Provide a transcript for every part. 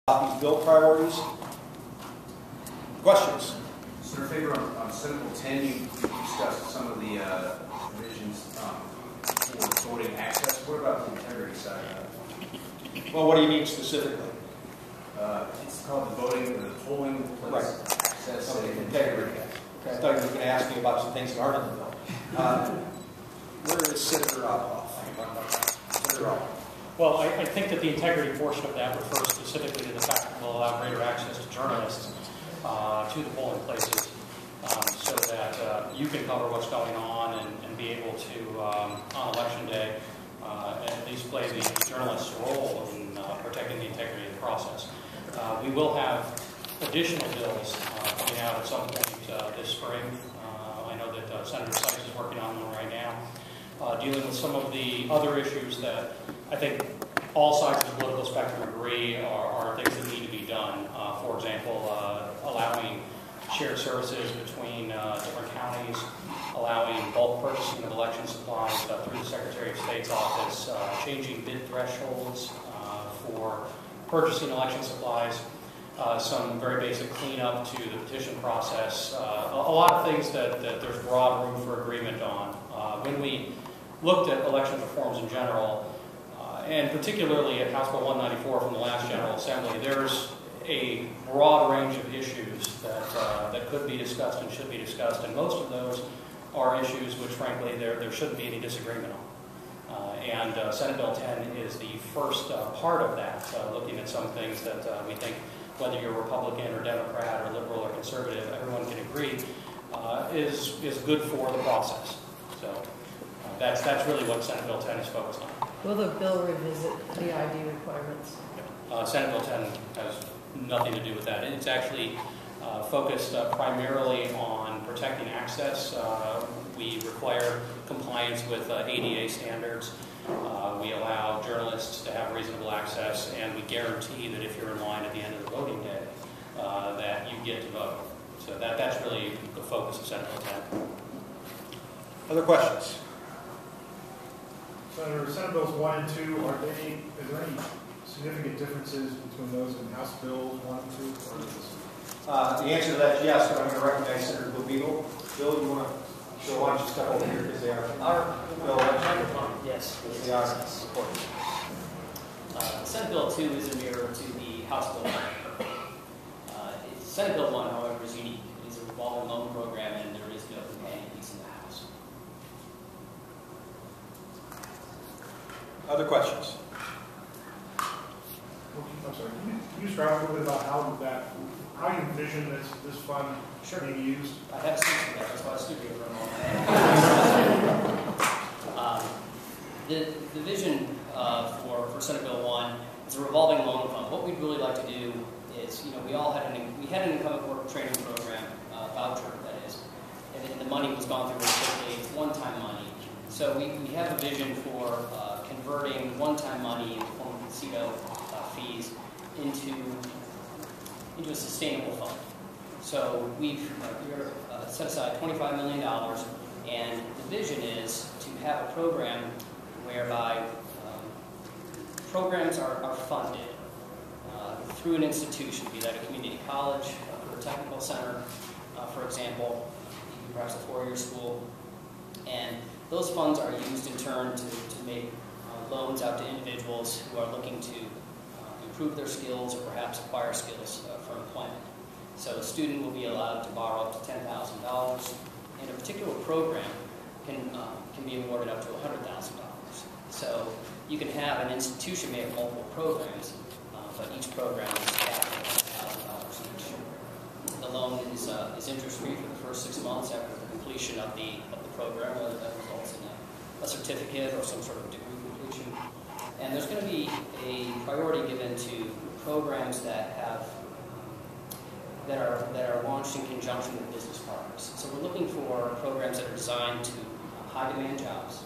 GOP bill priorities. Questions? Senator Faber, on Senate Bill 10, you discussed some of the provisions for voting access. What about the integrity side of that? Well, what do you mean specifically? It's called the polling place Right. access. Okay, integrity. Okay, I thought you were going to ask me about some things that aren't in the bill. Where is Senator Ossoff? Senator Ossoff. Well, I think that the integrity portion of that refers specifically to the fact that we'll allow greater access to journalists to the polling places so that you can cover what's going on and be able to, on Election Day, at least play the journalist's role in protecting the integrity of the process. We will have additional bills coming out at some point this spring. I know that Senator Sykes is working on one right now, dealing with some of the other issues that I think all sides of the political spectrum agree are things that need to be done. For example, allowing shared services between different counties, allowing bulk purchasing of election supplies through the Secretary of State's office, changing bid thresholds for purchasing election supplies, some very basic cleanup to the petition process, a lot of things that there's broad room for agreement on. When we looked at election reforms in general, and particularly at House Bill 194 from the last General Assembly, there's a broad range of issues that could be discussed and should be discussed, and most of those are issues which, frankly, there shouldn't be any disagreement on. And Senate Bill 10 is the first part of that, looking at some things that we think, whether you're Republican or Democrat or liberal or conservative, everyone can agree is good for the process. So that's really what Senate Bill 10 is focused on. Will the bill revisit the ID requirements? Senate Bill 10 has nothing to do with that. It's actually focused primarily on protecting access. We require compliance with ADA standards. We allow journalists to have reasonable access, and we guarantee that if you're in line at the end of the voting day, that you get to vote. So that's really the focus of Senate Bill 10. Other questions? Senator, Senate Bills 1 and 2, is there any significant differences between those and House Bills 1 and 2? Or is this... The answer to that is yes, but I'm going to recognize Senator Bill. Bill, you want to show why don't you step over here because they are Bill. Yes. They are supported. Senate Bill 2 is a mirror to the House Bill 1. Senate Bill 1, however, is unique. It is a revolving loan program, and there is no companion piece in the House. Other questions? I'm sorry, can you describe a little bit about how you envision this fund being used? I have a speech for that. That's why I stood here for a moment. The vision for Senate Bill 1 is a revolving loan fund. What we'd really like to do is, we had an income work training program, voucher that is, and the money was gone through really quickly. It's one-time money. So we have a vision for converting one-time money in the form of casino fees into a sustainable fund. So we've set aside $25 million, and the vision is to have a program whereby programs are funded through an institution, be that a community college, or a technical center, for example, perhaps a four-year school, and those funds are used in turn to make loans out to individuals who are looking to improve their skills or perhaps acquire skills for employment. So a student will be allowed to borrow up to $10,000, and a particular program can be awarded up to $100,000. So you can have an institution may have multiple programs, but each program is capped at $1,000 each. The loan is interest-free for the first 6 months after the completion of the program, whether that results in a certificate or some sort of degree completion. And there's going to be a priority given to programs that are launched in conjunction with business partners. So we're looking for programs that are designed to high-demand jobs,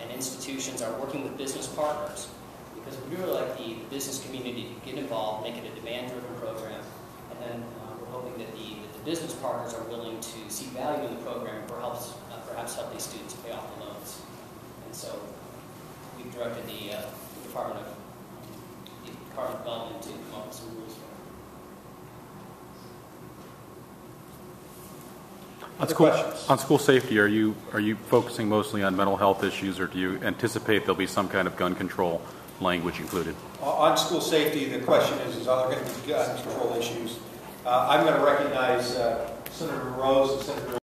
and institutions are working with business partners because we really like the business community to get involved, make it a demand-driven program, and then we're hoping that the business partners are willing to see value in the program and perhaps help these students pay off the loans. And so we've directed the Department of Development to come up with some Other questions? On school safety, are you focusing mostly on mental health issues, or do you anticipate there'll be some kind of gun control language included? On school safety, the question is are there going to be gun control issues? I'm going to recognize Senator Rose and Senator